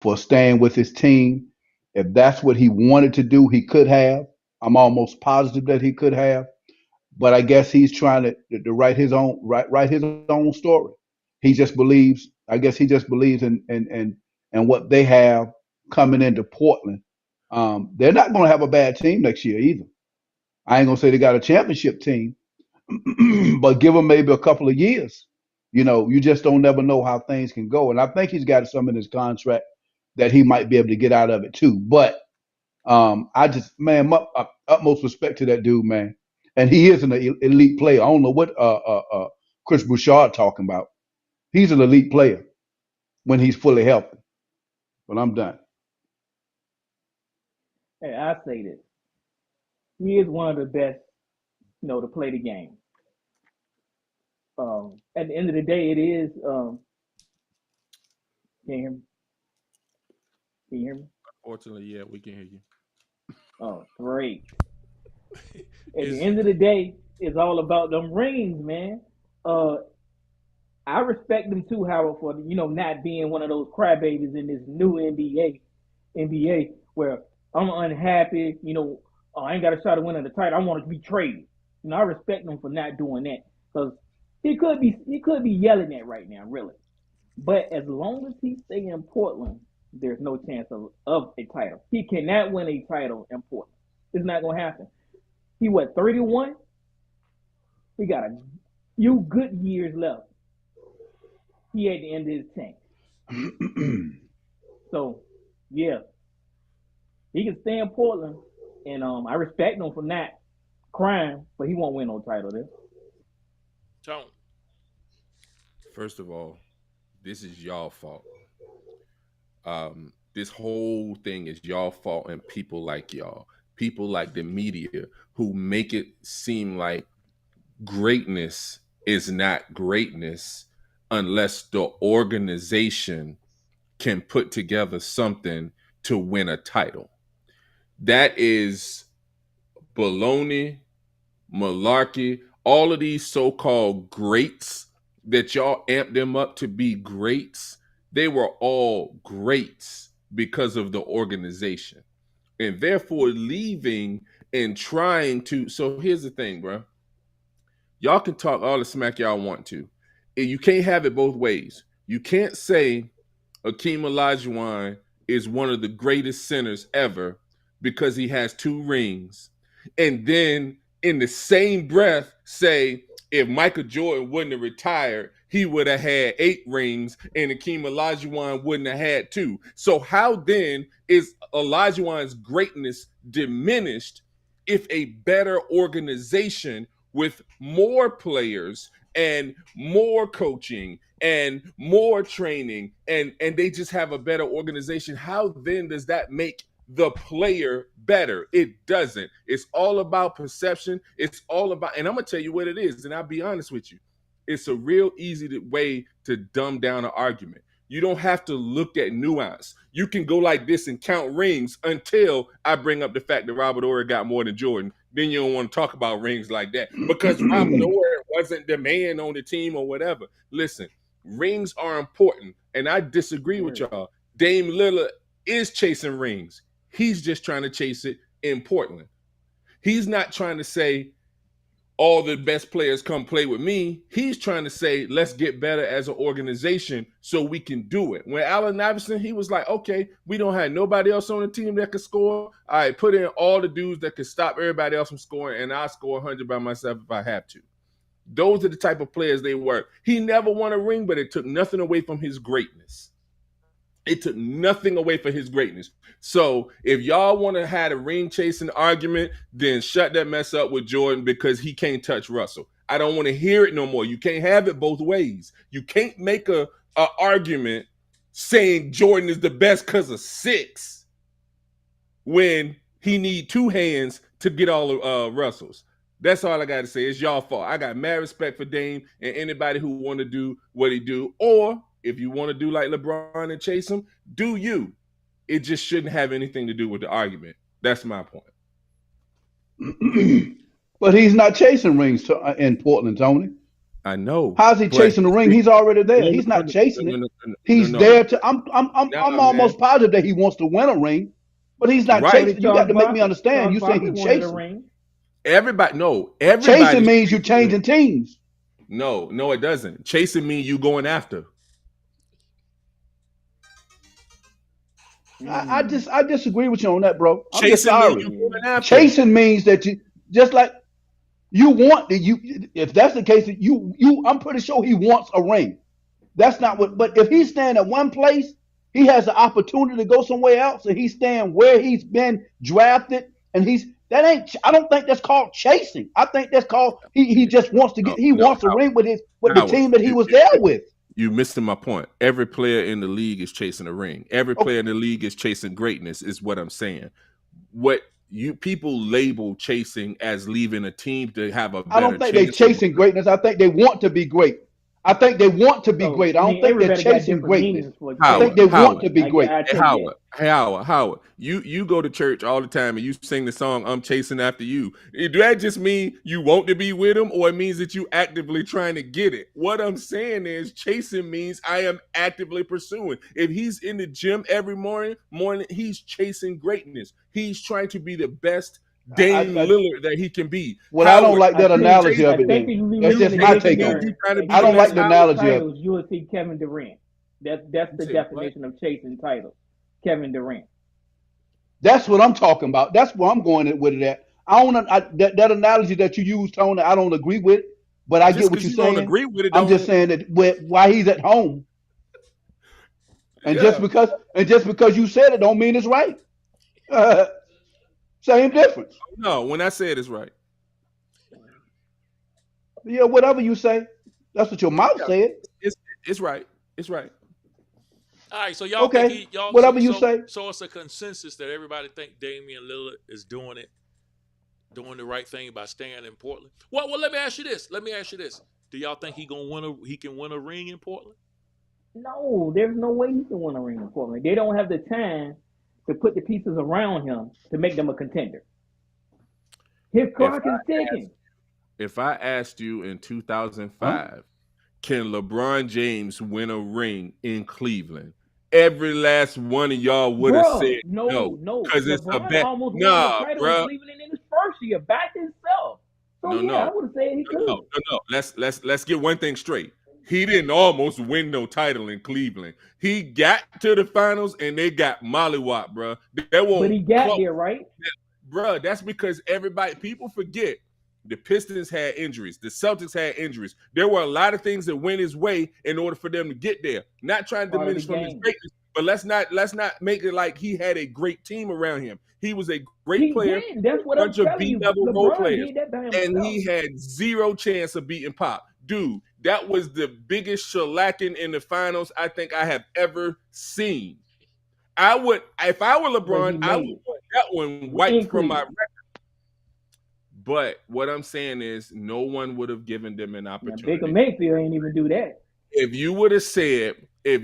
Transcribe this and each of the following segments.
for staying with his team. If that's what he wanted to do, he could have. I'm almost positive that he could have. But I guess he's trying to write his own story. He just believes. I guess he just believes in what they have coming into Portland. They're not going to have a bad team next year either. I ain't gonna say they got a championship team, but give him maybe a couple of years. You just don't never know how things can go. And I think he's got some in his contract that he might be able to get out of it too. But I just, man, utmost respect to that dude, man. And he is an elite player. I don't know what Chris Bouchard talking about. He's an elite player when he's fully healthy. But I'm done. Hey, I say this. He is one of the best, to play the game. At the end of the day, it is. Can you hear me? Can you hear me? Fortunately, yeah, we can hear you. Oh, great. At the Is end of the day, it's all about them rings, man. Uh, I respect them too, Howard, for not being one of those crybabies in this new NBA where I'm unhappy. I ain't got a shot of winning the title. I want to be traded. I respect him for not doing that because he could be yelling at right now, really. But as long as he stay in Portland, there's no chance of a title. He cannot win a title in Portland. It's not gonna happen. He 31? He got a few good years left. He at the end of his tank. So yeah, he can stay in Portland, and I respect him for not crying, but he won't win no title there. Tone. First of all, this is y'all fault. This whole thing is y'all fault and people like y'all. People like the media who make it seem like greatness is not greatness unless the organization can put together something to win a title. That is baloney, malarkey. All of these so-called greats that y'all amped them up to be greats, they were all greats because of the organization. And therefore leaving and trying to. So here's the thing, bro. Y'all can talk all the smack y'all want to. And you can't have it both ways. You can't say Akeem Olajuwon is one of the greatest centers ever because he has 2 rings. And then in the same breath say if Michael Jordan wouldn't have retired, he would have had 8 rings and Akeem Olajuwon wouldn't have had 2. So how then is Olajuwon's greatness diminished if a better organization with more players and more coaching and more training and they just have a better organization, how then does that make the player better? It doesn't. It's all about perception. It's all about, and I'm gonna tell you what it is, and I'll be honest with you. It's a real easy way to dumb down an argument. You don't have to look at nuance. You can go like this and count rings until I bring up the fact that Robert Ory got more than Jordan. Then you don't want to talk about rings like that because Robert Ory wasn't the man on the team or whatever. Listen, rings are important, and I disagree with y'all. Dame Lillard is chasing rings. He's just trying to chase it in Portland. He's not trying to say all the best players come play with me. He's trying to say let's get better as an organization so we can do it. When Allen Iverson, he was like, okay, we don't have nobody else on the team that can score. All right, put in all the dudes that can stop everybody else from scoring, and I'll score 100 by myself if I have to. Those are the type of players they were. He never won a ring, but it took nothing away from his greatness. It took nothing away from his greatness. So if y'all want to have a ring chasing argument, then shut that mess up with Jordan because he can't touch Russell. I don't want to hear it no more. You can't have it both ways. You can't make a argument saying Jordan is the best because of 6 when he need 2 hands to get all of Russell's. That's all I got to say. It's y'all fault. I got mad respect for Dame and anybody who want to do what he do. Or if you want to do like LeBron and chase him, do you. It just shouldn't have anything to do with the argument. That's my point. But he's not chasing rings in Portland, Tony. I know. How's he but chasing the ring? He's already there. He's not chasing it. He's there to. I'm almost positive that he wants to win a ring, but he's not Right. chasing. You got to make me understand. You saying he's chasing. Ring. Everybody Chasing means you changing teams. No, it doesn't. Chasing means you going after. I disagree with you on that, bro. I'm Chasing just sorry. means you going after. Chasing means that you just like you want that you. If that's the case, I'm pretty sure he wants a ring. That's not what. But if he's staying at one place, he has the opportunity to go somewhere else, and he's staying where he's been drafted, and that ain't. I don't think that's called chasing. I think that's called he just wants to get. He wants a ring with the team that he was there with. You missing my point. Every player in the league is chasing a ring. Every player in the league is chasing greatness, is what I'm saying. What you people label chasing as leaving a team to have a better I don't think they're chasing greatness. I think they want to be great. I think they want to be great. I don't think they're chasing greatness. I think they want to be great. Howard, you go to church all the time and you sing the song "I'm Chasing After You." Do that just mean you want to be with him, or it means that you actively trying to get it? What I'm saying is chasing means I am actively pursuing. If he's in the gym every morning, he's chasing greatness. He's trying to be the best Dame Lillard that he can be. Well, I don't like that analogy of it. That's just my take on it. I don't like the analogy of it. You will see Kevin Durant. That's the definition of chasing titles. Kevin Durant. That's what I'm talking about. That's where I'm going with it at. That analogy that you use, Tony, I don't agree with, but I get what you're saying. Don't agree with it, I'm just saying that why he's at home, and just because you said it, don't mean it's right. Same difference. No, when I say it, it's right. Yeah, whatever you say, that's what your mouth said. It's right. It's right. All right, so y'all okay. Y'all whatever you say. So it's a consensus that everybody think Damian Lillard is doing the right thing by staying in Portland. Well, let me ask you this. Do y'all think he can win a ring in Portland? No, there's no way he can win a ring in Portland. They don't have the time to put the pieces around him to make them a contender. His clock is ticking. If I asked you in 2005, can LeBron James win a ring in Cleveland? Every last one of y'all would have said no, because it's a bet. Nah, bro. Cleveland in his first year, back himself. So I would have said he could. No. Let's get one thing straight. He didn't almost win no title in Cleveland. He got to the finals and they got mollywop, bro. But he got there, right? Bro, that's because people forget the Pistons had injuries. The Celtics had injuries. There were a lot of things that went his way in order for them to get there. Not trying to diminish from his greatness, but let's not make it like he had a great team around him. He was a great player. That's what I'm telling you. B-level role players, and he had zero chance of beating Pop. Dude, that was the biggest shellacking in the finals I think I have ever seen. If I were LeBron, I would put that one wiped from my record. But what I'm saying is no one would have given them an opportunity. Baker Mayfield ain't even do that. If you would have said, does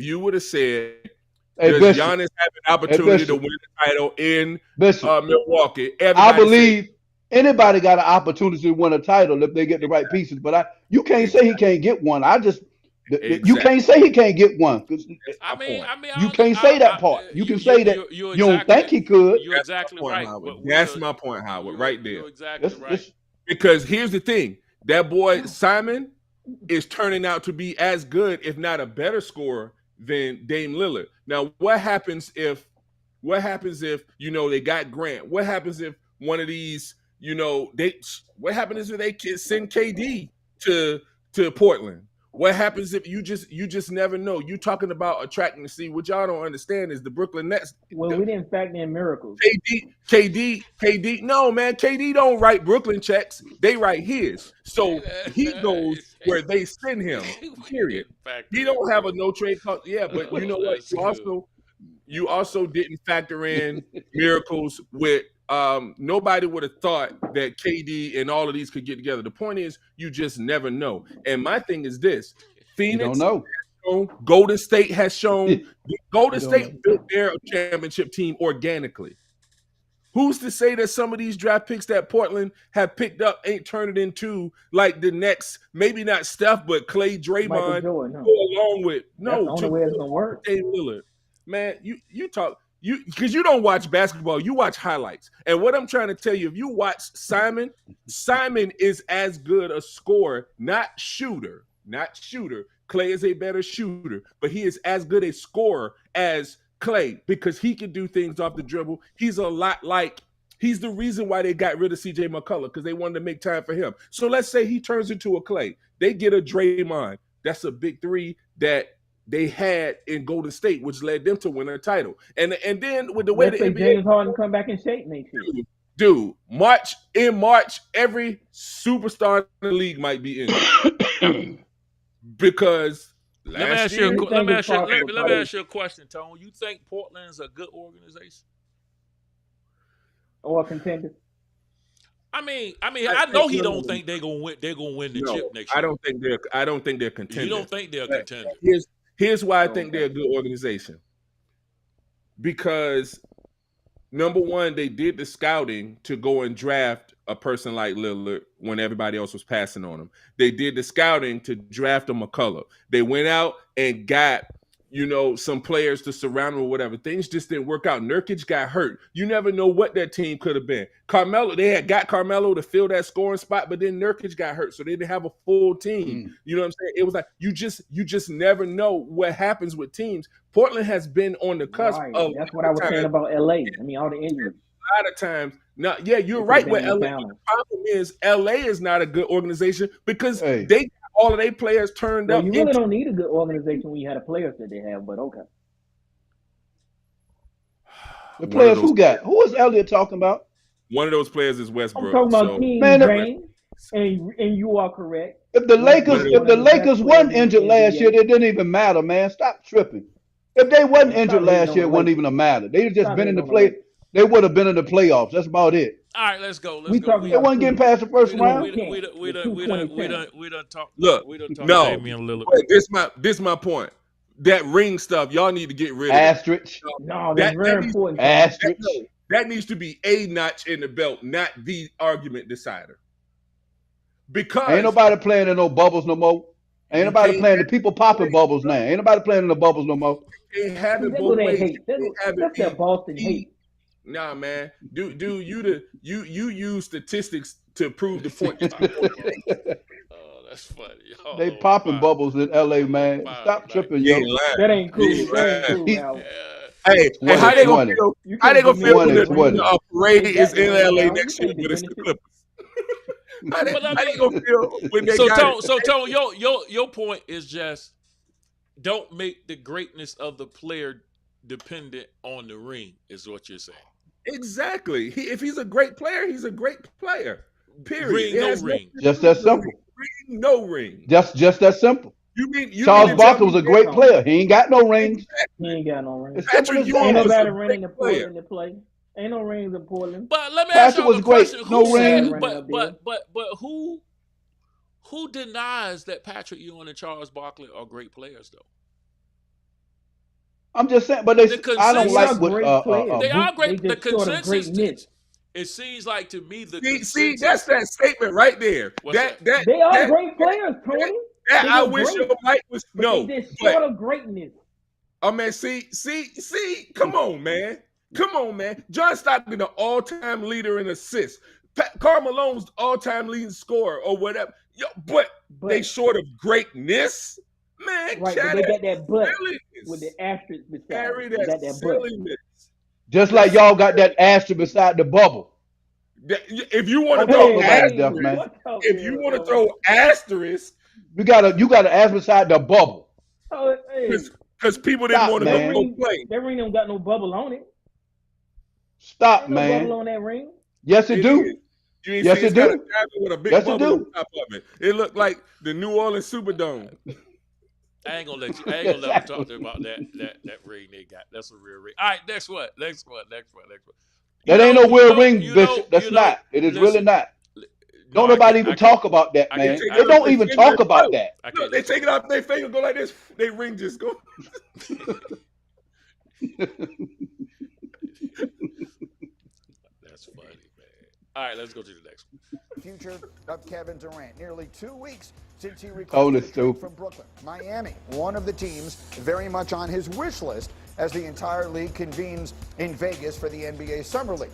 Giannis have an opportunity to win the title in Milwaukee? I believe anybody got an opportunity to win a title if they get the right pieces. But you can't say he can't get one. You can't say he can't get one. You can't say that part. You can say that you don't think he could. You're exactly right. That's my point, Howard, right there. You're exactly right. Because here's the thing. That boy, Simon, is turning out to be as good, if not a better scorer than Dame Lillard. Now, what happens if they got Grant? What happens if one of these, what happens if they send KD to Portland? What happens if you just never know? You talking about attracting to see what y'all don't understand is the Brooklyn Nets. Well, we didn't factor in miracles. KD. No, man, KD don't write Brooklyn checks. They write his. So he goes where they send him. Period. He don't have a no trade clause. Yeah, but you know what? You also didn't factor in miracles with. Nobody would have thought that KD and all of these could get together. The point is, you just never know. And my thing is this: Phoenix, Golden State has shown. Golden State built their championship team organically. Who's to say that some of these draft picks that Portland have picked up ain't turned it into like the next, maybe not Steph, but Clay, Michael Draymond, Jordan. go No. along with That's the only way it's gonna work. Dame Lillard. Man, you talk because you don't watch basketball, you watch highlights. And what I'm trying to tell you, if you watch Simon is as good a scorer, not shooter. Clay is a better shooter, but he is as good a scorer as Clay because he can do things off the dribble. He's a lot like he's the reason why they got rid of CJ McCullough because they wanted to make time for him. So let's say he turns into a Clay. They get a Draymond. That's a big three that they had in Golden State, which led them to win a title. And then with the way Let's the say NBA James Harden come back in shape next year. dude, March, every superstar in the league might be in because Let me ask you a question, Tone. You think Portland's a good organization? Or a contender? I mean, I know he don't think they're gonna win. They're gonna win the chip next year. I don't think they're contenders. You don't think they're a contender? Here's why I think they're a good organization. Because number one, they did the scouting to go and draft a person like Lillard when everybody else was passing on him. They did the scouting to draft a McCullough. They went out and got, some players to surround him or whatever. Things just didn't work out. Nurkic got hurt. You never know what that team could have been. They had got Carmelo to fill that scoring spot, but then Nurkic got hurt, so they didn't have a full team. You know what I'm saying? It was like you just never know what happens with teams. Portland has been on the cusp of. That's what I was saying about LA. I mean, all the injuries. A lot of times, you're right. With LA, the problem is LA is not a good organization because they got all of their players turned up. You really don't need a good organization when you had the players that they have, but okay. The players who got? Who is Elliott talking about? One of those players is Westbrook. I'm talking about King James, and you are correct. If the Lakers wasn't injured last year, it didn't even matter, man. Stop tripping. If they wasn't injured last year, it wasn't even a matter. They just been in the play. They would have been in the playoffs. That's about it. All right, let's go. They wasn't getting past the first round. We done talked. Look, Damian Lillard. This my point. That ring stuff, y'all need to get rid of. Asterisk. No, that's very important. Asterisk. That needs to be a notch in the belt, not the argument decider. Because ain't nobody playing in no bubbles no more. Ain't nobody playing the people popping bubbles now. Ain't nobody playing in the bubbles no more. They have it both ways. That's that Boston hate. Nah, man. Dude, you use statistics to prove the point. Oh, that's funny. Oh, they popping bubbles in LA, man. Stop tripping, yo. That ain't cool. That ain't cool, Al. Hey, how they gonna feel? How they gonna feel when a parade is in LA next year, but it's the Clippers? How they gonna feel when they Tone, your point is just don't make the greatness of the player dependent on the ring, is what you're saying. Exactly. If he's a great player, he's a great player. Period. Ring, no ring. Just that simple. Ring, no ring. Just that simple. You mean Charles Barkley was a great player. He ain't got no rings. He ain't got no rings. Patrick Ain't nobody ring in Portland to play. Ain't no rings in Portland. But let me ask you a question. No rings. But who denies that Patrick Ewing and Charles Barkley are great players though? I'm just saying, but I don't like what they are great. The consensus. It seems like to me see that's that statement right there. They are great players, Tony. I wish your mic was no. They just short of greatness. Oh man, see. Come on, man. John Stockton, the all-time leader in assists. Karl Malone's all-time leading scorer or whatever. But they short of greatness. Man, right, but they got that butt with the asterisk beside that butt. Just like y'all got that asterisk beside the bubble. If you want to throw asterisk, you got to ask beside the bubble. Because people didn't want to go play. That ring don't got no bubble on it. Stop, man. No bubble on that ring. Yes, it do. Yes, it do. With a big bubble on top of it. It looked like the New Orleans Superdome. I ain't gonna let them talk to you about that ring they got. That's a real ring. All right, next one. That ain't no real ring, Bishop. That's not. It is really not. Don't nobody even talk about that, man. They don't even talk about that. Look, they take it off their finger, go like this. They ring just go. All right, let's go to the next one. Future of Kevin Durant. Nearly 2 weeks since he Totally requested a trade stupid. from Brooklyn. Miami, one of the teams very much on his wish list as the entire league convenes in Vegas for the NBA Summer League.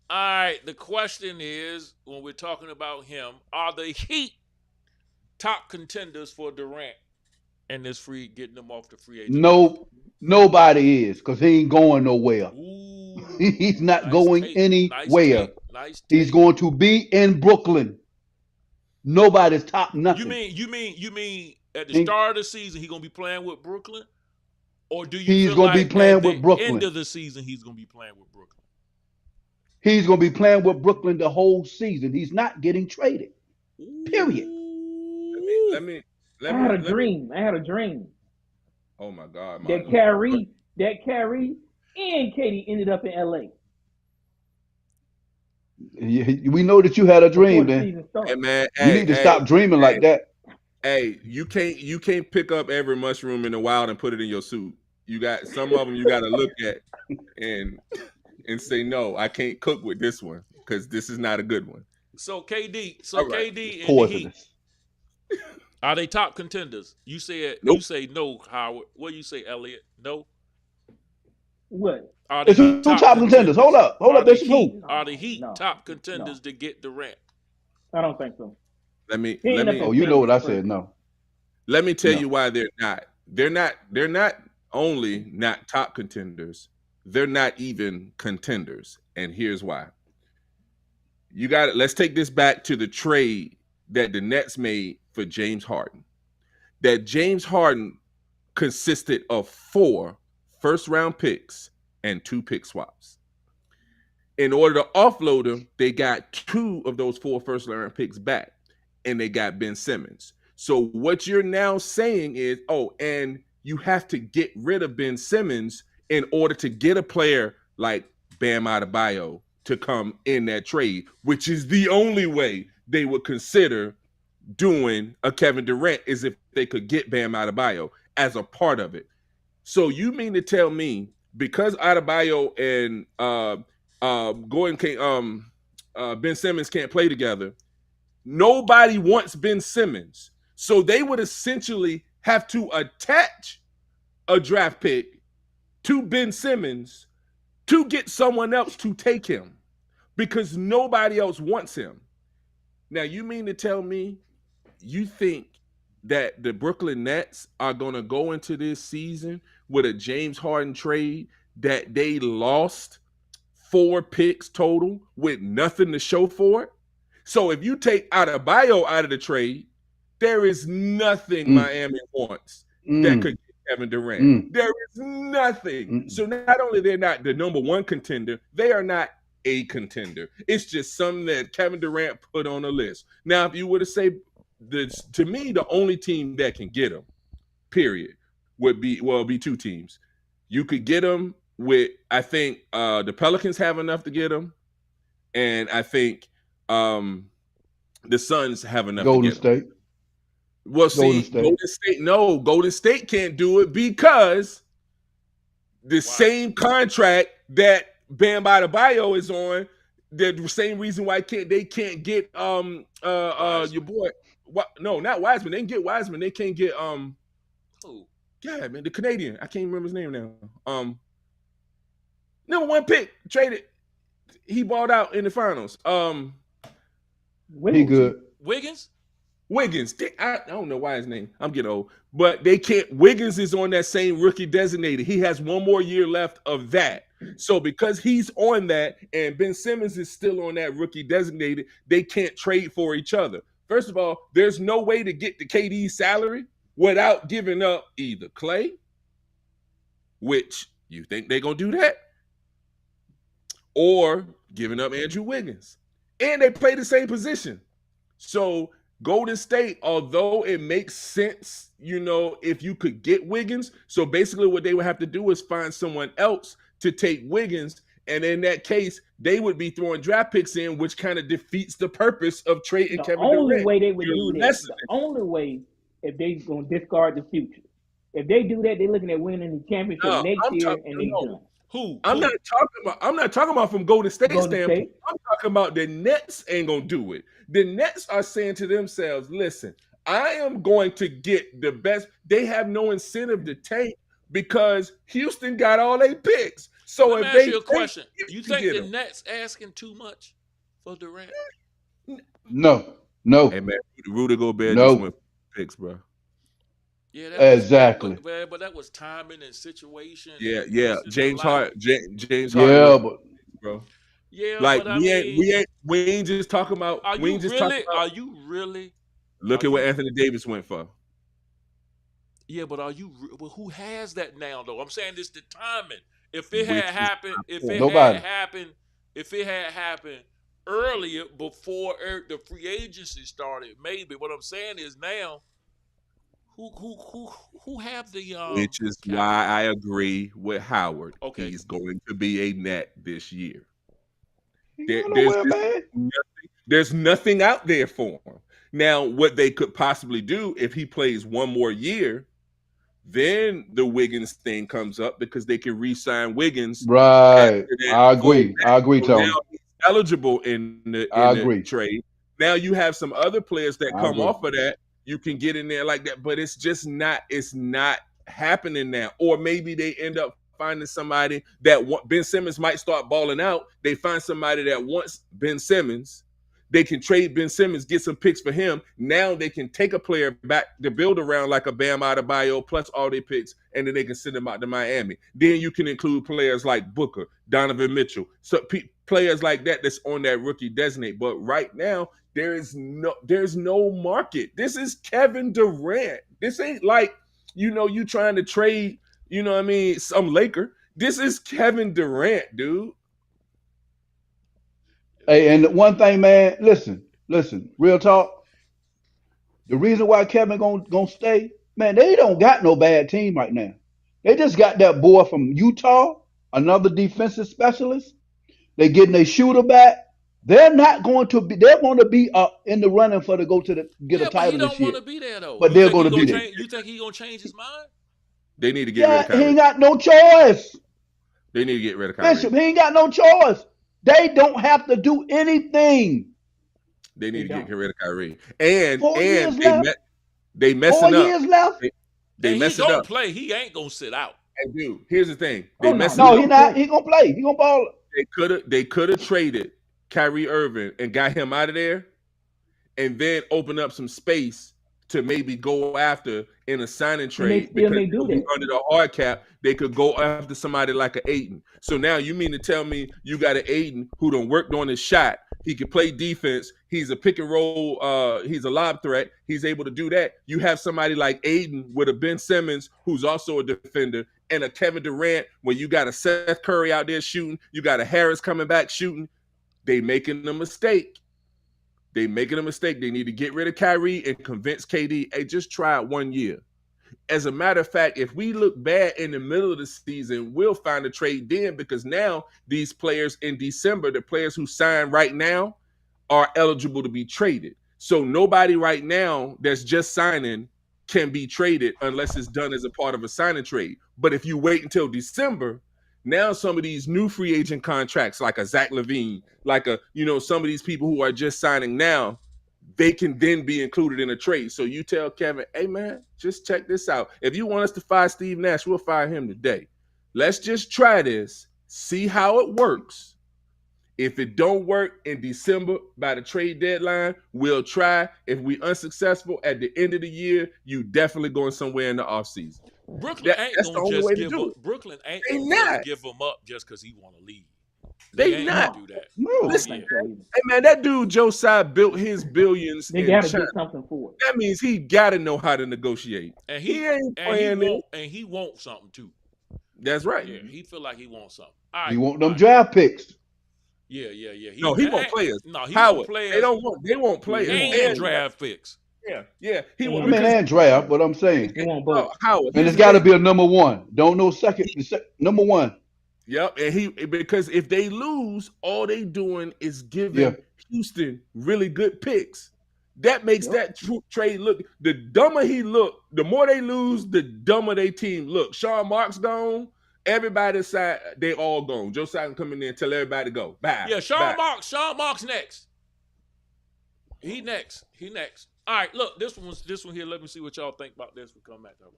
All right, the question is, when we're talking about him, are the Heat top contenders for Durant and this free getting them off the free agent? No, nobody is, because he ain't going nowhere. Ooh, He's not nice going take. Nice anywhere. take. Nice He's take. going to be in Brooklyn. Nobody's top You nothing. mean at the He- start of the season he gonna be playing with Brooklyn, or do you He's feel gonna be like playing at with the Brooklyn. end of the season he's gonna be playing with Brooklyn? He's going to be playing with Brooklyn the whole season. He's not getting traded. Period. Let me. I had a dream. Oh my God, That Michael. Kyrie and Katie ended up in LA We know that you had a before dream, the man. season started. Hey man, You need to stop dreaming like that. Hey, you can't pick up every mushroom in the wild and put it in your soup. You got some of them you got to look at and say no, I can't cook with this one because this is not a good one. So KD, All right. KD and the Heat, Poisonous. are they top contenders? You said Nope. You say no, Howard. What do you say, Elliot? No. What? Are It's two top contenders. Hold up. This is who? Are the Heat No. top contenders to get Durant? I don't think so. Let me He ain't let up me in Oh, you know what I said? No. let me tell No. you why they're not. They're not only not top contenders, they're not even contenders. And here's why. Let's take this back to the trade that the Nets made for James Harden. That James Harden consisted of 4 first-round picks and 2 pick swaps. In order to offload him, they got 2 of those 4 first-round picks back, and they got Ben Simmons. So what you're now saying is, and you have to get rid of Ben Simmons in order to get a player like Bam Adebayo to come in that trade, which is the only way they would consider doing a Kevin Durant is if they could get Bam Adebayo as a part of it. So you mean to tell me because Adebayo and Ben Simmons can't play together, nobody wants Ben Simmons. So they would essentially have to attach a draft pick to Ben Simmons to get someone else to take him because nobody else wants him. Now, you mean to tell me you think that the Brooklyn Nets are going to go into this season with a James Harden trade that they lost 4 picks total with nothing to show for it? So if you take Adebayo out of the trade, there is nothing Miami wants that could get Kevin Durant. There is nothing. So not only they're not the number 1 contender, they are not a contender. It's just something that Kevin Durant put on a list. Now, if you were to say this, to me, the only team that can get him, period, would be 2 teams. You could get him with, I think the Pelicans have enough to get him, and I think the Suns have enough Golden to get him. State. Well, see, Golden State can't do it because the same contract that Bam Adebayo is on, the same reason why they can't get your boy. No, not Wiseman. They can get Wiseman. They can't get Who? yeah, man, the Canadian. I can't remember his name now. Number 1 pick traded. He balled out in the finals. He good. Wiggins? I don't know why his name. I'm getting old. But they can't. Wiggins is on that same rookie designated. He has 1 more year left of that. So because he's on that and Ben Simmons is still on that rookie designated, they can't trade for each other. First of all, there's no way to get the KD's salary without giving up either Clay, which you think they're going to do that, or giving up Andrew Wiggins. And they play the same position. So Golden State, although it makes sense, if you could get Wiggins, so basically what they would have to do is find someone else to take Wiggins, and in that case, they would be throwing draft picks in, which kind of defeats the purpose of trading Kevin Durant. The only way they would do that, the only way, if they going to discard the future. If they do that, they're looking at winning the championship next year, and they done. I'm not talking about from Golden State standpoint. I'm talking about the Nets ain't gonna do it. The Nets are saying to themselves, listen, I am going to get the best. They have no incentive to tank because Houston got all their picks. So Let me if ask they you a question. tank, You can think get the them. Nets asking too much for Durant? No, Hey man, Rudy Gobert No. just went for picks, bro. Yeah, that Exactly. but that was timing and situation. Yeah, and yeah. once in James your life. Harden, James Yeah, Harden, but bro. Yeah, Like but I mean, we ain't just talking about. are We you ain't just talking really? about. Are you really? Look Are at what you- Anthony Davis went for. Yeah, but are you? Well, who has that now, though? I'm saying this the timing. If Which it had is happened, my if point. it Nobody. had happened earlier before the free agency started, maybe. What I'm saying is now, who have the Which is cap? why I agree with Howard. Okay. He's going to be a net this year. he There- going there's, nowhere, man. there's nothing out there for him. Now, what they could possibly do if he plays one more year, then the Wiggins thing comes up because they can re-sign Wiggins. Right. after that I full agree. I agree, So Tony. now he's eligible in the I agree. trade. Now you have some other players that I come agree. off of that. You can get in there like that, but it's just not. It's not happening now. Or maybe they end up finding somebody that Ben Simmons might start balling out. They find somebody that wants Ben Simmons. They can trade Ben Simmons, get some picks for him. Now they can take a player back to build around like a Bam Adebayo plus all their picks, and then they can send them out to Miami. Then you can include players like Booker, Donovan Mitchell, so players like that that's on that rookie designate. But right now, there's no market. This is Kevin Durant. This ain't like you trying to trade. You know what I mean? Some Laker. This is Kevin Durant, dude. Hey, and one thing, man, listen, real talk. The reason why Kevin gonna stay, man, they don't got no bad team right now. They just got that boy from Utah, another defensive specialist. They getting a shooter back. They're not going to be. They're going to be in the running for to go to get a Yeah, but he title don't this year. want to be there though. But they're going to be there. You think he gonna change his mind? They need to get rid of Yeah, he Kyrie. ain't got no choice. They need to get rid of Kyrie. Bishop, he ain't got no choice. They don't have to do anything. They need They to get don't. rid of Kyrie. And 4 years they left. they 4 messing up. years left. They And he messing gonna up. play. He ain't gonna sit out. And dude, here's the thing. They Oh, messing No, up. he not. He gonna play. He gonna ball. They could have traded Kyrie Irving and got him out of there, and then open up some space to maybe go after in a signing trade still because may do they'll be that. under the hard cap. They could go after somebody like an Ayton. So now you mean to tell me you got an Ayton who done worked on his shot? He can play defense. He's a pick and roll. He's a lob threat. He's able to do that. You have somebody like Ayton with a Ben Simmons who's also a defender, and a Kevin Durant where you got a Seth Curry out there shooting. You got a Harris coming back shooting. They making a mistake. They making a mistake. They need to get rid of Kyrie and convince KD, hey, just try it 1 year. As a matter of fact, if we look bad in the middle of the season, we'll find a trade then because now these players in December, the players who sign right now, are eligible to be traded. So nobody right now that's just signing can be traded unless it's done as a part of a signing trade. But if you wait until December, now some of these new free agent contracts, like a Zach LaVine, like some of these people who are just signing now, they can then be included in a trade. So you tell Kevin, hey man, just check this out. If you want us to fire Steve Nash, we'll fire him today. Let's just try this, see how it works. If it don't work in December by the trade deadline, we'll try. If we unsuccessful at the end of the year, you definitely going somewhere in the offseason. Brooklyn That's the only way to do it. Brooklyn ain't They gonna not. just give him up just because he want to leave. They ain't not. gonna do that. No. I don't Listen, think so either. Hey man, that dude Josiah built his billions They in gotta China. get something for it. That means he gotta know how to negotiate. And He ain't playing it. he wants something too. That's right. Yeah, he feel like he wants something. All right, He want them all right. draft picks. Yeah. He want players. No, he Howard, want players. they want players. And draft picks. Yeah. He I want I mean, because and draft, but I'm saying, They want both. Howard. and here's it's the got to thing. be a number one. Don't know second. Number one. Yep, and because if they lose, all they doing is giving Houston really good picks. That makes that trade look. The dumber he look, the more they lose, the dumber they team look. Sean Marks gone. Everybody decide they all gone. Joe Sutton come in there and tell everybody to go. Bye. Yeah, Sean Bye. Marks. Sean Marks next. He next. All right, look, this one here. Let me see what y'all think about this. We'll come back to it.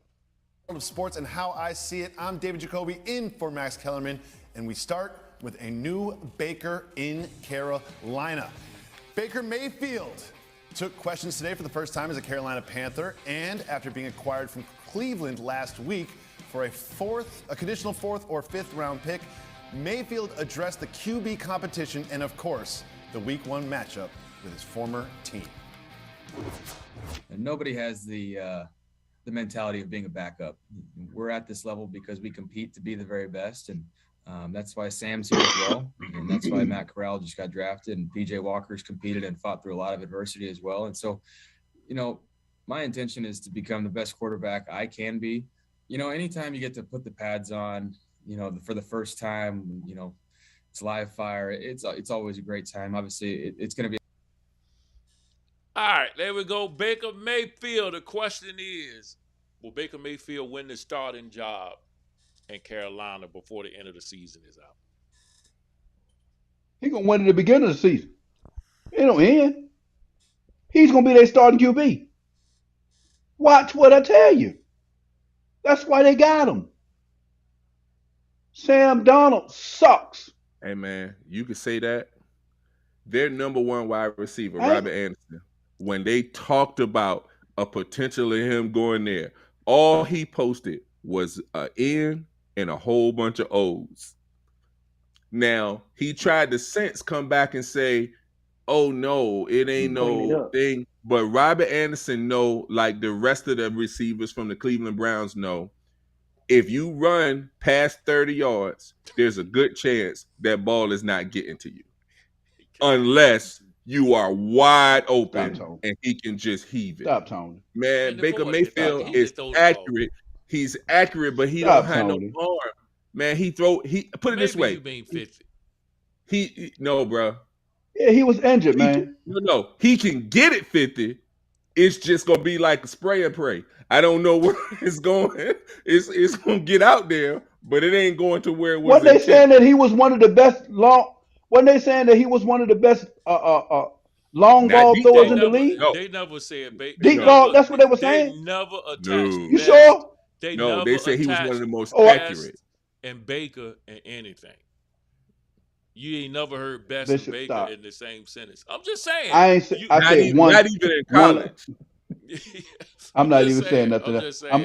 Of sports and how I see it. I'm David Jacoby in for Max Kellerman, and we start with a new Baker in Carolina. Baker Mayfield took questions today for the first time as a Carolina Panther, and after being acquired from Cleveland last week for a conditional 4th or 5th round pick, Mayfield addressed the QB competition and, of course, the Week 1 matchup with his former team. And nobody has the mentality of being a backup. We're at this level because we compete to be the very best, and that's why Sam's here as well, and that's why Matt Corral just got drafted, and PJ Walker's competed and fought through a lot of adversity as well. And so, my intention is to become the best quarterback I can be. Anytime you get to put the pads on, for the first time, it's live fire. It's always a great time. Obviously, it's going to be. All right, there we go. Baker Mayfield. The question is, will Baker Mayfield win the starting job in Carolina before the end of the season is out? He's gonna win at the beginning of the season. It don't end. He's gonna be their starting QB. Watch what I tell you. That's why they got him. Sam Darnold sucks. Hey man, you could say that. Their number 1 wide receiver, Robert Anderson, when they talked about a potential of him going there, all he posted was an N and a whole bunch of O's. Now, he tried to since come back and say, oh no, it ain't no thing. But Robert Anderson know, like the rest of the receivers from the Cleveland Browns know, if you run past 30 yards, there's a good chance that ball is not getting to you. Unless you are wide open and he can just heave it. Stop, Tony. Man, Baker Mayfield is accurate. He's accurate, but he don't have no arm. Man, put it this way. You mean 50. No, bro. Yeah, he was injured, man. No, he can get it 50. It's just gonna be like a spray and pray. I don't know where it's going. It's gonna get out there, but it ain't going to where it was. What they saying that he was one of the best long? When they saying that he was one of the best long ball throwers in the league? No. They never said deep ball. That's what they were saying. They never attached. No. You sure? They said he was one of the most accurate. And Baker and anything. You ain't never heard Best Bishop, and Baker stop. in the same sentence. I'm just saying. I said one. Not even in college. I'm not even saying nothing.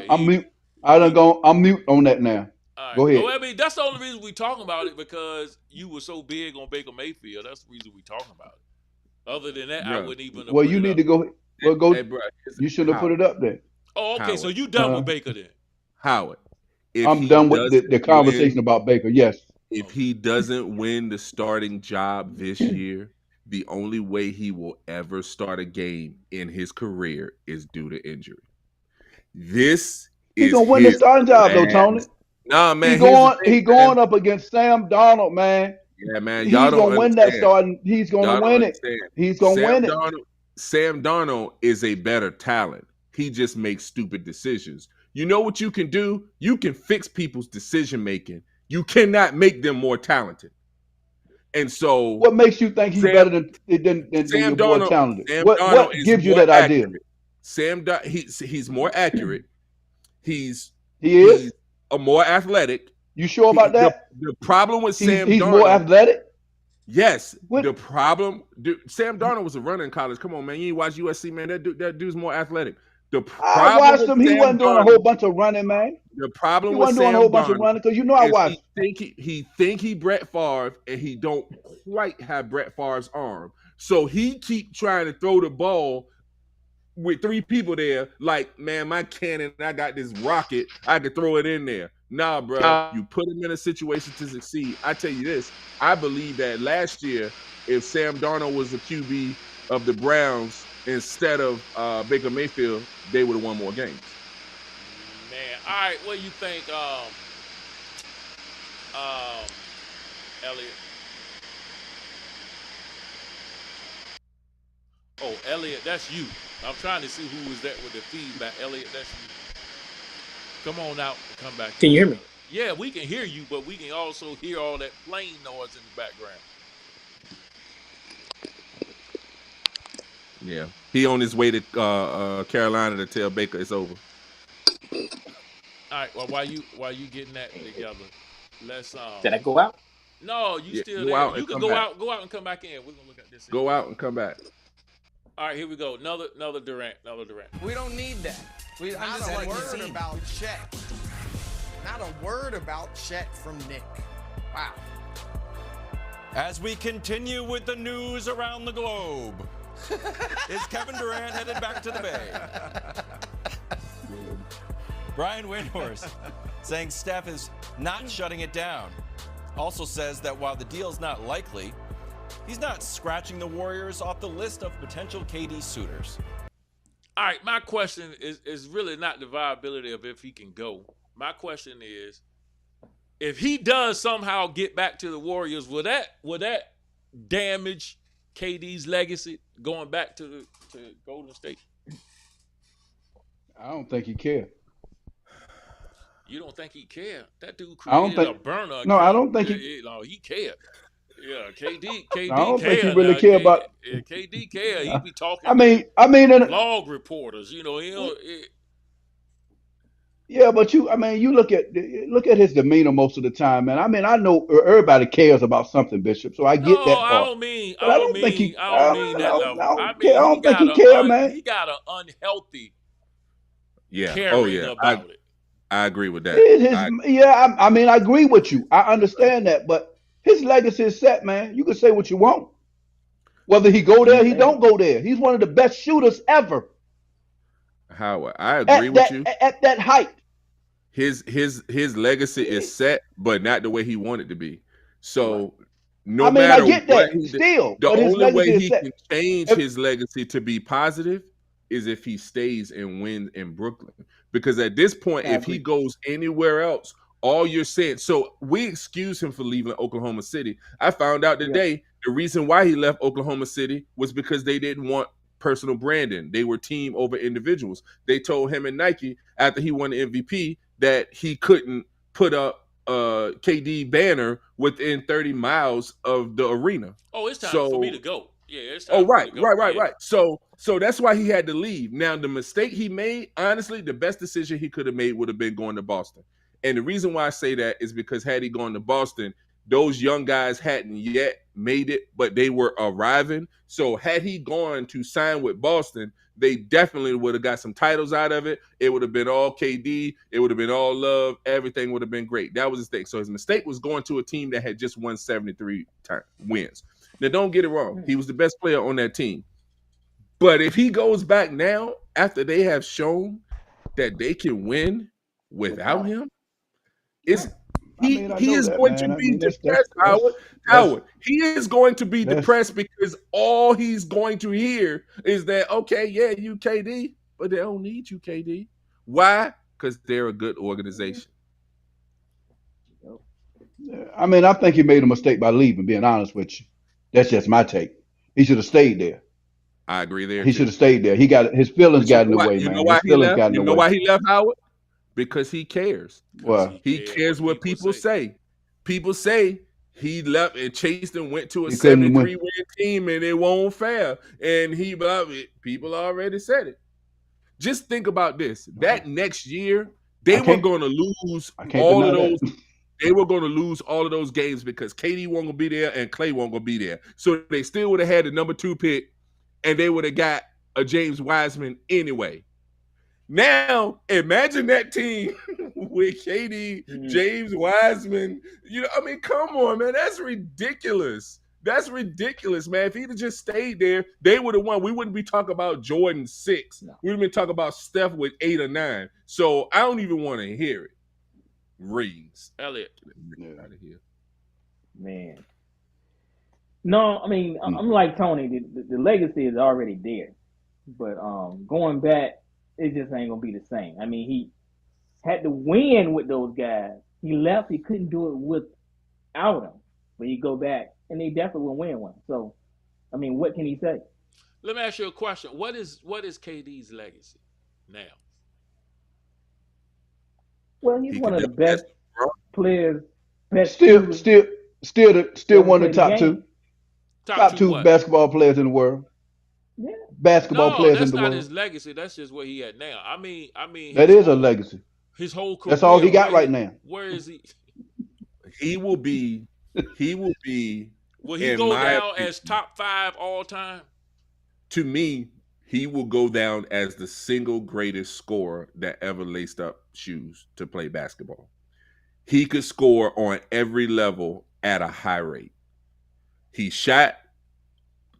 I'm mute. I'm mute on that now. Right. Go ahead. Well, I mean, that's the only reason we talking about it, because you were so big on Baker Mayfield. That's the reason we talking about it. Other than that, I wouldn't even. Well, you need to go. Well, go. Hey, bro, you should have put it up there. Oh, okay. Howard. So you done with Baker then? Howard. I'm done with the conversation about Baker. Yes. If he doesn't win the starting job this year, the only way he will ever start a game in his career is due to injury. He's gonna win the starting job though, Tony. Nah, man. He going up against Sam Darnold, man. Yeah, man. He's gonna win that starting. He's gonna win it. He's gonna win it. Sam Darnold is a better talent. He just makes stupid decisions. You know what you can do? You can fix people's decision making. You cannot make them more talented. And so, what makes you think he's better than Sam more Darnold, talented? What gives you that idea? He's more accurate. He is a more athletic. You sure about that? The problem with Sam He's Darnold, more athletic. Yes. The problem, Sam Darnold was a runner in college. Come on, man. You ain't watch USC, man. That dude's more athletic. I watched him. He wasn't doing a whole bunch of running, man. The problem he with wasn't doing a whole bunch of running, because I watched. He think he Brett Favre, and he don't quite have Brett Favre's arm. So he keep trying to throw the ball with 3 people there. Like, man, my cannon, I got this rocket. I can throw it in there. Nah, bro. You put him in a situation to succeed. I tell you this. I believe that last year, if Sam Darnold was the QB of the Browns instead of Baker Mayfield, they would have won more games. Man, all right, what do you think, Elliot? Oh, Elliot, that's you. I'm trying to see who was that with the feedback. Elliot, that's you. Come on out and come back. Can you hear me? Yeah, we can hear you, but we can also hear all that plane noise in the background. Yeah, he on his way to Carolina to tell Baker it's over. All right. Well, while you getting that together, let's Did I go out? No, you Yeah, still go there. out You and can come go back. out, and come back in. We're gonna look at this. Go out and come back. All right, here we go. Another Durant. We don't need that. I'm Not just a letting you word see. about Chet. Not a word about Chet from Nick. Wow. As we continue with the news around the globe, is Kevin Durant headed back to the Bay? Brian Windhorst saying Steph is not shutting it down. Also says that while the deal's not likely, he's not scratching the Warriors off the list of potential KD suitors. All right, my question is really not the viability of if he can go. My question is, if he does somehow get back to the Warriors, will that damage KD's legacy going back to Golden State? I don't think he cares. You don't think he cared? That dude I don't created a think. burner No, account. I don't think he. No, he cared. Yeah, KD I don't think he care really now. care about. KD care. He be talking I mean, to blog reporters. You know, yeah, but you look at his demeanor most of the time, man. I mean, I know everybody cares about something, Bishop, so I get that I part. don't mean But I don't think that level. I don't think he care, man. He got an unhealthy Yeah. caring Oh yeah. about it. I agree with that. I mean, I agree with you. I understand that, but his legacy is set, man. You can say what you want. Whether he go there, he don't go there. He's one of the best shooters ever. Howard, I agree with you. At that height. His legacy is set, but not the way he wanted to be. So no I mean, matter I get that what still. the But his only way legacy is he set. can change his legacy to be positive is if he stays and wins in Brooklyn. Because at this point, if he goes anywhere else, all you're saying, so we excuse him for leaving Oklahoma City. I found out today the reason why he left Oklahoma City was because they didn't want personal branding. They were team over individuals. They told him and Nike after he won the MVP that he couldn't put up a KD banner within 30 miles of the arena. Oh, it's time for me to go. Yeah, it's time. Oh, right, for me to go. right. So that's why he had to leave. Now, the mistake he made, honestly, the best decision he could have made would have been going to Boston. And the reason why I say that is because had he gone to Boston, those young guys hadn't yet made it, but they were arriving. So had he gone to sign with Boston, they definitely would have got some titles out of it. It would have been all KD. It would have been all love. Everything would have been great. That was his mistake. So his mistake was going to a team that had just won 73 wins. Now, don't get it wrong. He was the best player on that team. But if he goes back now, after they have shown that they can win without him, he is going to be depressed, Howard. He is going to be depressed because all he's going to hear is that, okay, yeah, you KD, but they don't need you, KD. Why? Because they're a good organization. I mean, I think he made a mistake by leaving, being honest with you. That's just my take. He should have stayed there. I agree there. He should have stayed there. He got his feelings got in the way, man. You know why he left? You know why he left, Howard? Because he cares. Well, he cares what people say. People say he left and chased and went to a He couldn't 73-win team and it won't fail. And people already said it. Just think about this. That next year, they were going to lose all of those. They were going to lose all of those games because KD wasn't going to be there and Clay wasn't going to be there. So they still would have had the number 2 pick and they would have got a James Wiseman anyway. Now, imagine that team with KD, James Wiseman. You know, I mean, come on, man. That's ridiculous. That's ridiculous, man. If he'd have just stayed there, they would have won. We wouldn't be talking about Jordan 6. No. We would have been talking about Steph with 8 or 9. So I don't even want to hear it. Reeves. Elliot. Out of here. Man. No, I mean, I'm like Tony. The legacy is already there. But going back, it just ain't going to be the same. I mean, he had to win with those guys. He left. He couldn't do it without them. But you go back, and they definitely will win one. So, I mean, what can he say? Let me ask you a question. What is KD's legacy now? Well, he's one of the best. players best Still, shooters still, still ever one play of the the top game. two. Top Top two two what? basketball players in the world. Yeah. Basketball No, players in that's the not world. his legacy. That's just what he had now. I mean That is a legacy. his whole career. That's all he got right now. Where is he? He will be. Will he in go my down opinion, as top 5 all time? to me, he will go down as the single greatest scorer that ever laced up shoes to play basketball. He could score on every level at a high rate. He shot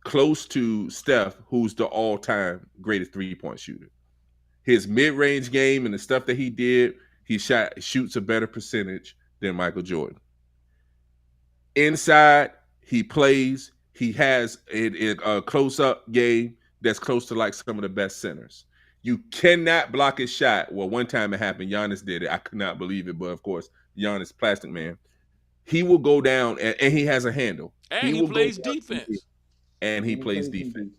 close to Steph, who's the all-time greatest three-point shooter. His mid-range game and the stuff that he did, shoots a better percentage than Michael Jordan. Inside, he plays. He has a close-up game that's close to like some of the best centers. You cannot block his shot. Well, one time it happened. Giannis did it. I could not believe it, but of course, Giannis, Plastic Man. He will go down, and he has a handle. And he plays defense. And he plays defense.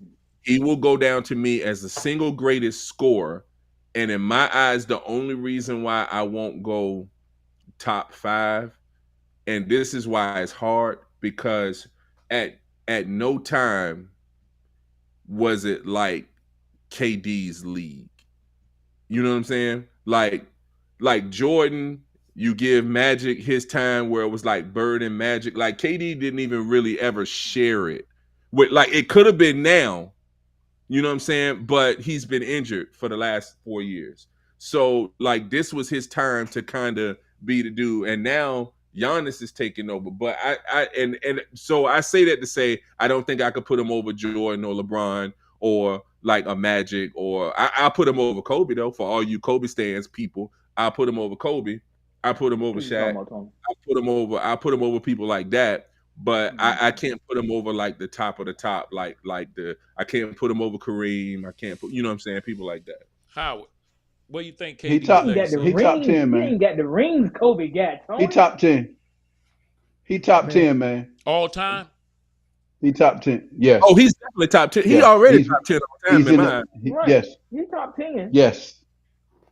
He will go down to me as the single greatest scorer. And in my eyes, the only reason why I won't go top 5, and this is why it's hard, because at no time was it like KD's league. You know what I'm saying? Like Jordan, you give Magic his time where it was like Bird and Magic. Like KD didn't even really ever share it. Like it could have been now, you know what I'm saying? But he's been injured for the last 4 years. So like this was his time to kind of be the dude. And now Giannis is taking over. But so I say that to say I don't think I could put him over Jordan or LeBron or like a Magic, or I'll put him over Kobe though. For all you Kobe stands people, I'll put him over Kobe. I put him over Shaq. I put him over people like that. But I can't put him over like the top of the top, like I can't put him over Kareem. I can't put, you know what I'm saying, people like that. Howard, what do you think? He top 10, man. He ain't got the rings Kobe got. Tony. He top 10. He top 10, man. All time. He top 10. Yes. Oh, he's definitely top 10. He already top 10 all time in mine. Right. Yes. He's top 10. Yes.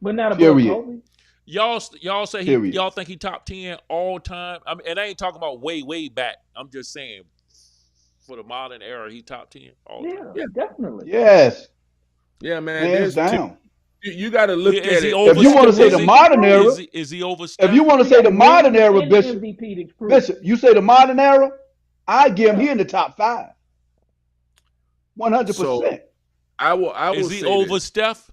But not above Period. Kobe. Y'all say y'all think he top 10 all time? I mean, and I ain't talking about way back. I'm just saying for the modern era, he top 10 all time. Yeah, definitely. Yes. Yeah, man. Hands down. You got to look at it. If you want to say the modern era, is he over? If you want to say the modern era, Bishop, you say the modern era, I give him he in the top 5. 100%. So, I will. Is he say over this. Steph?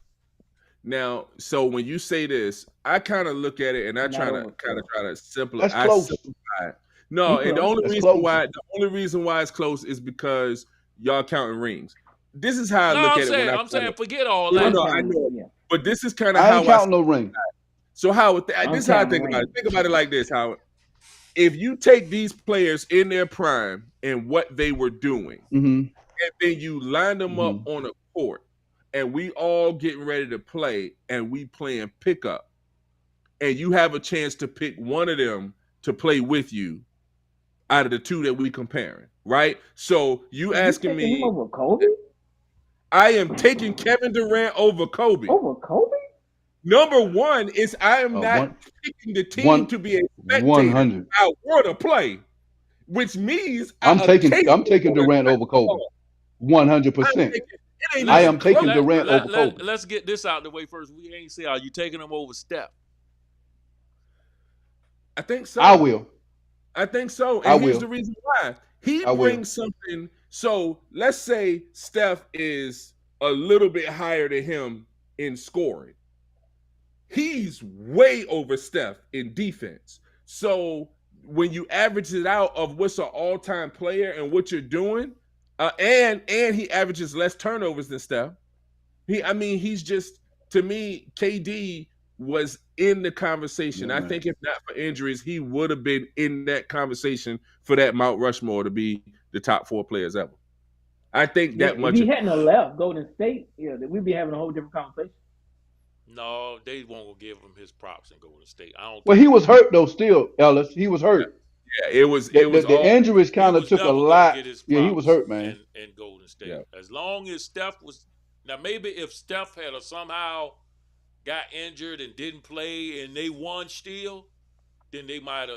Now, so when you say this, I kind of look at it and I try to simplify. That's close. Simplify it. No, and the only reason why it's close is because y'all counting rings. This is how I look at it. I'm saying forget all that. No, I know. But this is kind of I how ain't counting no ring. So Howard, this is how I think about it. Think about it like this, Howard. If you take these players in their prime and what they were doing, and then you line them up on a court, and we all getting ready to play, and we playing pickup, and you have a chance to pick one of them to play with you out of the two that we comparing, right? So you asking me him over Kobe? I am taking Kevin Durant over Kobe. Over Kobe? Number one is I am not picking the team to be a spectator. 100. I want to play, which means I'm taking Durant over Kobe. 100%. I am taking Durant over Kobe. Let's get this out of the way first. We ain't say, are you taking him over Steph? I think so. I will. I think so. And here's the reason why. He I will. brings something. So let's say Steph is a little bit higher than him in scoring. He's way over Steph in defense. So when you average it out of what's an all-time player and what you're doing, and he averages less turnovers than Steph. He's just, to me, KD was in the conversation. I think if not for injuries, he would have been in that conversation for that Mount Rushmore to be the top 4 players ever. I think that much. If he hadn't left Golden State, we'd be having a whole different conversation. No, they won't give him his props in Golden State. Well, he was hurt though. Still, Ellis, he was hurt. Yeah, it was. The injuries kind of took a lot. Yeah, he was hurt, man. In Golden State, as long as Steph was now, maybe if Steph had somehow got injured and didn't play and they won still, then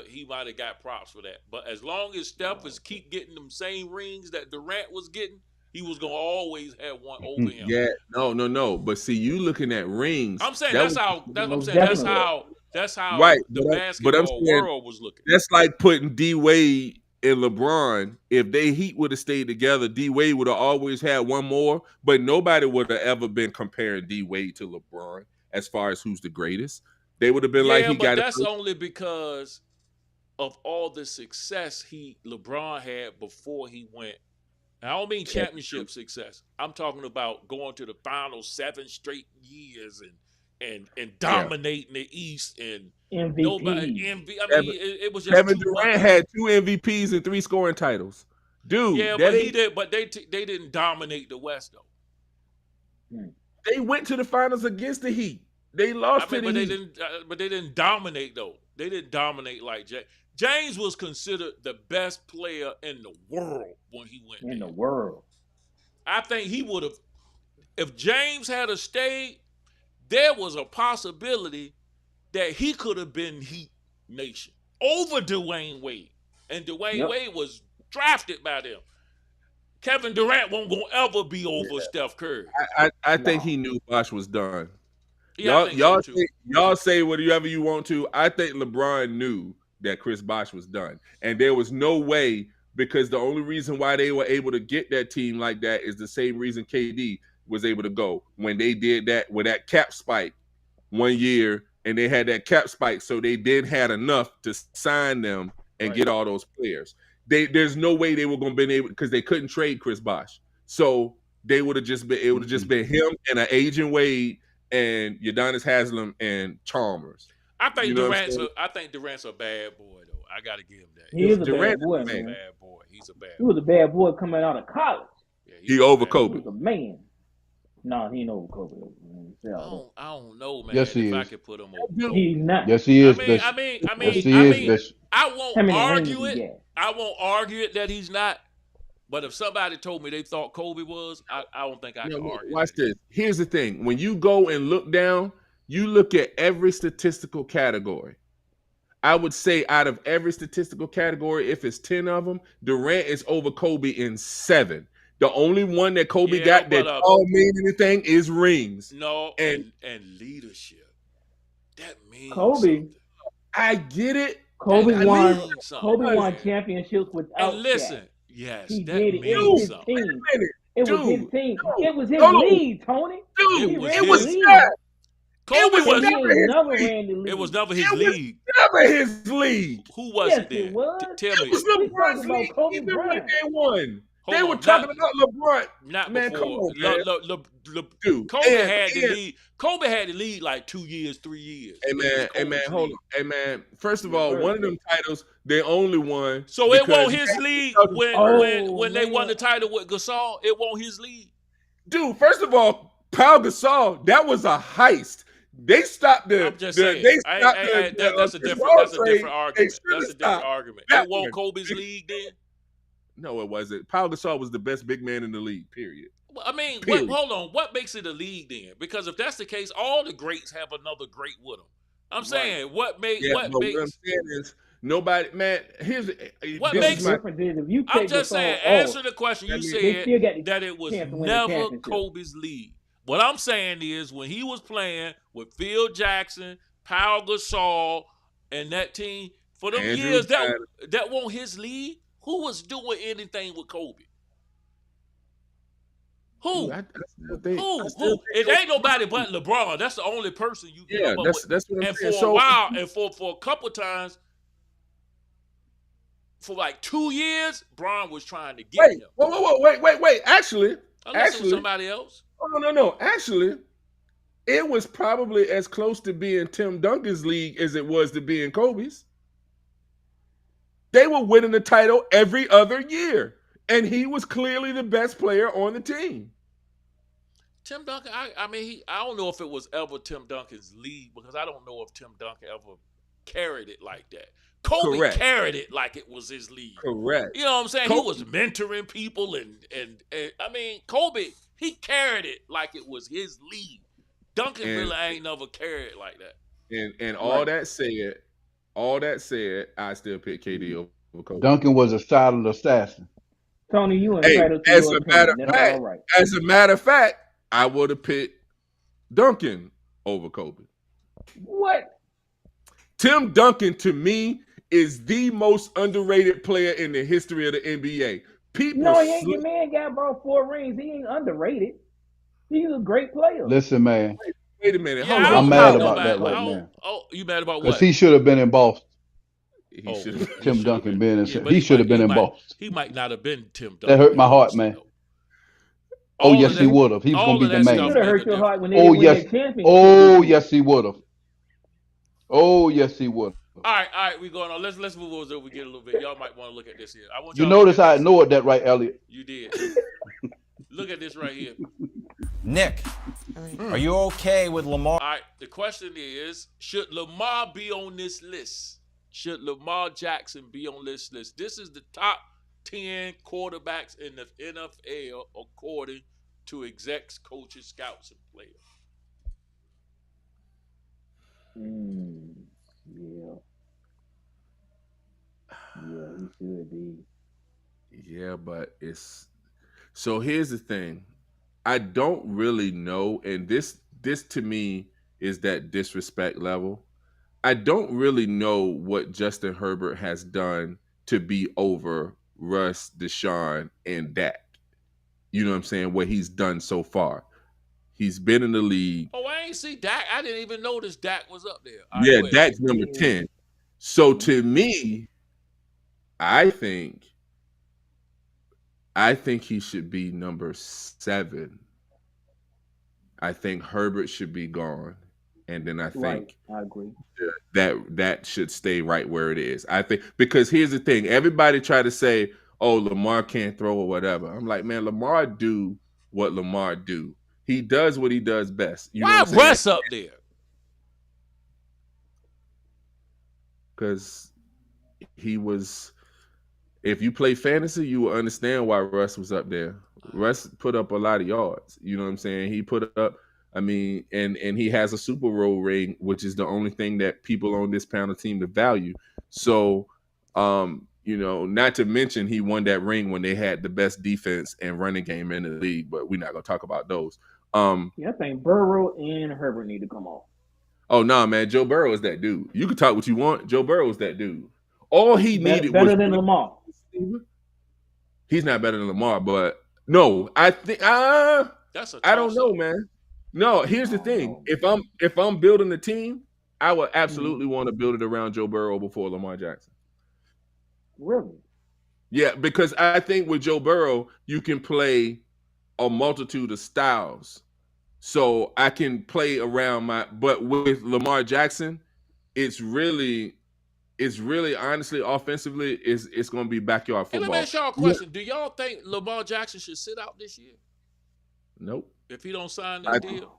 he might have got props for that. But as long as Steph is keep getting them same rings that Durant was getting, he was gonna always have one over him. Yeah, no. But see, you looking at rings. I'm saying that that's was- how Right, the but I'm basketball saying world was looking. That's like putting D Wade and LeBron. If they Heat would have stayed together, D Wade would have always had one more, but nobody would have ever been comparing D Wade to LeBron as far as who's the greatest. They would have been like, he but got that's it. only because of all the success LeBron had before he went. I don't mean championship success. I'm talking about going to the finals 7 straight years and dominating the East and MVP. nobody. I mean, it was just Kevin too Durant much. had 2 MVPs and 3 scoring titles. Dude, Yeah, that but he ain't- did. But they didn't dominate the West though. they went to the finals against the Heat. They lost to the but they Heat. didn't. But they didn't dominate though. They didn't dominate like James. James was considered the best player in the world when he went In there. the world. I think he would have, if James had stayed, there was a possibility that he could have been Heat Nation over Dwayne Wade. And Dwayne Wade was drafted by them. Kevin Durant won't gonna ever be over Steph Curry. I think he knew Bosh was done. Yeah, I think so too. Y'all say whatever you want to. I think LeBron knew that Chris Bosh was done. And there was no way, because the only reason why they were able to get that team like that is the same reason KD was able to go. When they did that with that cap spike one year, and they had that cap spike, so they did had enough to sign them and get all those players. There's no way they were going to be able, because they couldn't trade Chris Bosh. So they would have just been, it would have just been him and an agent Wade and Udonis Haslem and Chalmers. I think You know what I'm Durant's. saying? I think Durant's a bad boy though. I got to give him that. He is a Durant bad boy, is a man. Bad boy. He's a bad. He was a bad boy coming out of college. He over He Kobe. was a man. No, he ain't over Kobe. I don't know, man. Yes, he if I is. could put him over. He's not. Yes, he is. I Bishop. mean, Yes, he is, Bishop. I won't How many argue rings he it. got? I won't argue it that he's not. But if somebody told me they thought Kobe was, I don't think I can argue. Watch this. Here's the thing. When you go and look down, you look at every statistical category. I would say out of every statistical category, if it's 10 of them, Durant is over Kobe in 7. The only one that Kobe got that all mean anything is rings. No, and leadership. That means Kobe. something. I get it. Kobe That won. means something. Kobe won championships without. And listen, Shaq. yes, He that did it. It means was his something. team. It was his Dude, team. no, It was his hold on. league, Tony. Dude, He was ran it was the league. Shaq. Kobe was was. never his never league. ran the league. It was never his It was league. never his league. Who was Yes, it then? it was. Tell It me. was talking LeBron's about league Kobe even when Bryant. they won. They Hold were on, talking about LeBron. Not Man, before. come on, man. Dude, Kobe and- had the and- lead. Kobe had the lead like 2 years, 3 years. Hey It was man, Kobe's hold league. on. Hey man, first of all, one of them titles they only won. So it because won't his league when they won the title with Gasol. It won't his league. Dude, first of all, Pau Gasol, that was a heist. They stopped the. I'm just the- saying. They stopped That's a Chris different. Paul That's a trade. different argument. They That's a should've different stopped argument. that It won't one. Kobe's league then. No, it wasn't. Pau Gasol was the best big man in the league. Period. Well, I mean, Period. hold on. What makes it a league then? Because if that's the case, all the greats have another great with them. I'm saying what makes Yeah, but what I'm saying is nobody. Man, here's What this makes is my- difference is if you take I'm just Gasol saying, off, answer the question. You they still got said the that it was chance to win the never championship. Kobe's league. What I'm saying is when he was playing with Phil Jackson, Pau Gasol, and that team, for them Andrew years, Tyler. that wasn't his league. Who was doing anything with Kobe? Who? I still think- Who? I still think It ain't nobody but LeBron. That's the only person you can Yeah, come up that's with. what I'm And for saying. a So- while, and for a couple times, for like 2 years, Bron was trying to get him. Wait. Actually, Unless it was somebody else. Oh, no. Actually, it was probably as close to being Tim Duncan's league as it was to being Kobe's. They were winning the title every other year, and he was clearly the best player on the team. Tim Duncan, I mean, I don't know if it was ever Tim Duncan's league because I don't know if Tim Duncan ever carried it like that. Kobe Correct. carried it like it was his league. Correct. You know what I'm saying? Kobe- He was mentoring people and I mean, Kobe, he carried it like it was his league. Duncan And- really ain't never carried it like that. And all that said, All that said, I still pick KD over Kobe. Duncan was a silent assassin. Tony, you Hey, entitled to as your a matter opinion. of That's all fact, right. as a matter of fact, I would have picked Duncan over Kobe. What? Tim Duncan, to me, is the most underrated player in the history of the NBA. People No, he ain't. Your man got about 4 rings. He ain't underrated. He's a great player. Listen, man, Wait a minute. Yeah, Hold I on. don't I'm mad think about nobody- that right I don't- now. Oh, you mad about because what? he should have been in Boston. He should have. Tim Duncan been in. Yeah, but he should have been in might, Boston. He might not have been Tim Duncan. That hurt in my heart, Boston, man. though. Oh, All yes, of he that- would have. He was all going to of be that the stuff man. Should have make a hurt your difference. heart when they Oh, didn't win yes. that championship. Oh, yes, he would have. Oh, yes, he would. All right, we going on. Let's move over so we get a little bit. Y'all might want to look at this here. I want You y'all to look notice at I this. ignored that, right, Elliot? You did. Look at this right here. Nick, are you okay with Lamar? All right, the question is, should Lamar be on this list? Should Lamar Jackson be on this list? This is the top 10 quarterbacks in the NFL according to execs, coaches, scouts, and players. Yeah. Yeah, he should be. Yeah, but it's so. Here's the thing. I don't really know, and this to me is that disrespect level. I don't really know what Justin Herbert has done to be over Russ, Deshaun, and Dak. You know what I'm saying? What he's done so far. He's been in the league. Oh, I ain't see Dak. I didn't even notice Dak was up there. All Yeah, right, go ahead. Dak's number 10. So to me, I think he should be number 7. I think Herbert should be gone. And then I think I agree. that should stay right where it is. I think because here's the thing. Everybody try to say, oh, Lamar can't throw or whatever. I'm like, man, Lamar do what Lamar do. He does what he does best. You know Why what I'm saying? Russ up there? Because he was, if you play fantasy, you will understand why Russ was up there. Russ put up a lot of yards. You know what I'm saying? He put up, I mean, and he has a Super Bowl ring, which is the only thing that people on this panel seem to value. So, you know, not to mention he won that ring when they had the best defense and running game in the league, but we're not going to talk about those. Yeah, I think Burrow and Herbert need to come off. Oh, no, man. Joe Burrow is that dude. You can talk what you want. Joe Burrow is that dude. All he needed better was than Lamar. He's not better than Lamar, but no, I think That's a I don't know, toss-up. man. No, here's the thing. If I'm building a team, I would absolutely want to build it around Joe Burrow before Lamar Jackson. Really? Yeah, because I think with Joe Burrow, you can play a multitude of styles. So I can play around but with Lamar Jackson, it's really honestly offensively it's going to be backyard Hey, football. let me ask y'all a question. Do y'all think Lamar Jackson should sit out this year Nope. if he don't sign that deal?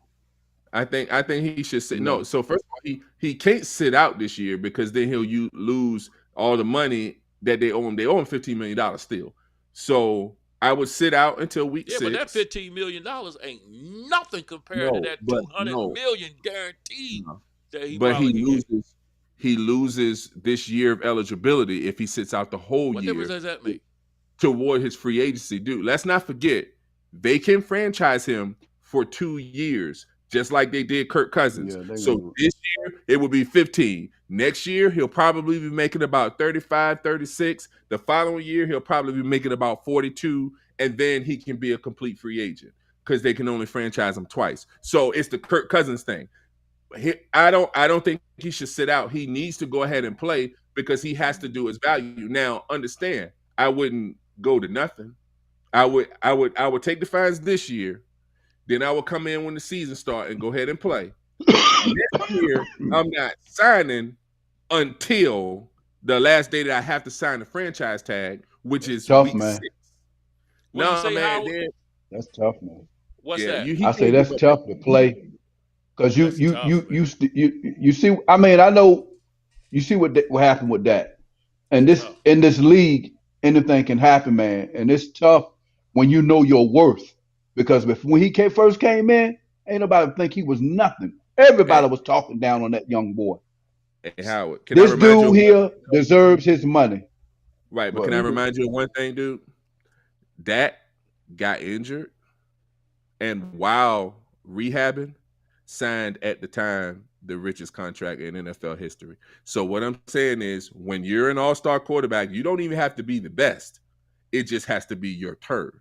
I think he should sit. No, so first of all, he can't sit out this year because then he'll lose all the money that they owe him. They owe him $15 million still. So I would sit out until week 6. But that $15 million ain't nothing compared to that $200 million guaranteed that he But probably can get. he loses this year of eligibility if he sits out the whole What year difference does that make? toward his free agency. Dude, let's not forget, they can franchise him for 2 years, just like they did Kirk Cousins. So this year, it will be 15. Next year, he'll probably be making about 35, 36. The following year, he'll probably be making about 42, and then he can be a complete free agent because they can only franchise him twice. So it's the Kirk Cousins thing. I don't think he should sit out. He needs to go ahead and play because he has to do his value. Now, understand, I wouldn't go to nothing. I would take the fines this year. Then I would come in when the season starts and go ahead and play. Next year, I'm not signing until the last day that I have to sign the franchise tag, which is tough, week man. 6. What'd you say, man. Howard? That's tough, man. What's that? I say that's tough to play because you see. I mean, I know you see what happened with that, and in this league, anything can happen, man. And it's tough when you know your worth because when he first came in, ain't nobody think he was nothing. Everybody was talking down on that young boy. Hey, Howard, can I This remind you dude of here deserves his money. right? But But can I remind you of one thing, dude? Dak got injured, and while rehabbing, signed at the time the richest contract in NFL history. So what I'm saying is, when you're an all-star quarterback, you don't even have to be the best. It just has to be your turn.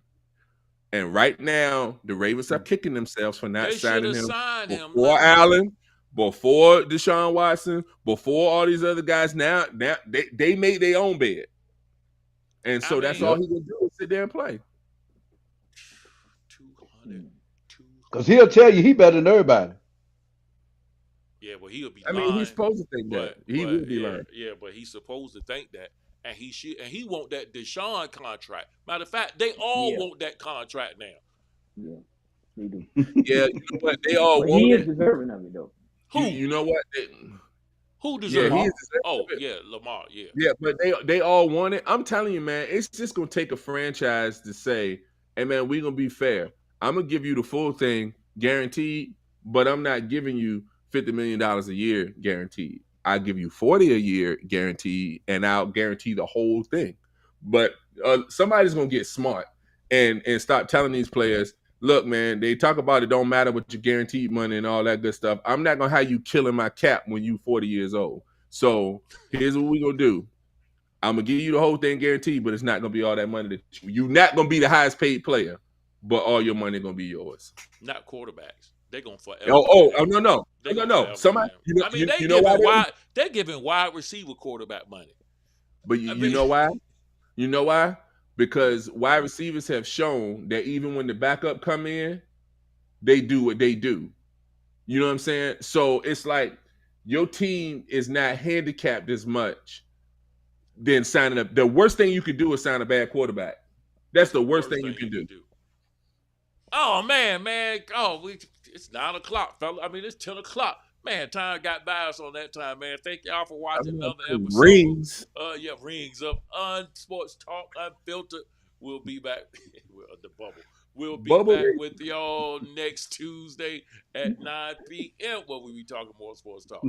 And right now, the Ravens are kicking themselves for not They signing should have him signed him. before Allen, before Deshaun Watson, before all these other guys. Now they made their own bed. And so that's all he can do is sit there and play. 200. because he'll tell you he better than everybody. Yeah, well, he'll be I lying. mean, he's supposed to think that. He will be yeah, lying. Yeah, but he's supposed to think that. And he should, and he want that Deshaun contract. Matter of fact, they all want that contract now. Yeah, they do. Yeah, you know what? They all But want he is it. deserving of it, though. Who? You know what? Who deserves he it? is deserving Oh, of it. yeah, Lamar, yeah. Yeah, but they all want it. I'm telling you, man, it's just gonna take a franchise to say, "Hey, man, we're gonna be fair. I'm gonna give you the full thing guaranteed, but I'm not giving you $50 million a year guaranteed. I give you 40 a year guaranteed, and I'll guarantee the whole thing." But somebody's gonna get smart and start telling these players, "Look, man, they talk about it don't matter with your guaranteed money and all that good stuff. I'm not gonna have you killing my cap when you 40 years old. So here's what we're gonna do. I'm gonna give you the whole thing guaranteed, but it's not gonna be all that money that you're not gonna be the highest paid player, but all your money gonna be yours." Not quarterbacks. They're gonna forever. No. Somebody, they're giving wide receiver quarterback money. But you know why? You know why? Because wide receivers have shown that even when the backup come in, they do what they do. You know what I'm saying? So it's like your team is not handicapped as much than signing up. The worst thing you could do is sign a bad quarterback. That's the worst thing you can do. Oh man. Oh, it's 9 o'clock, fella. I mean, it's 10 o'clock. Man, time got by us on that time, man. Thank y'all for watching another episode. Rings. Rings up. Sports Talk Unfiltered. We'll be back. The bubble. We'll be back with y'all next Tuesday at 9 p.m. where we'll be talking more sports talk.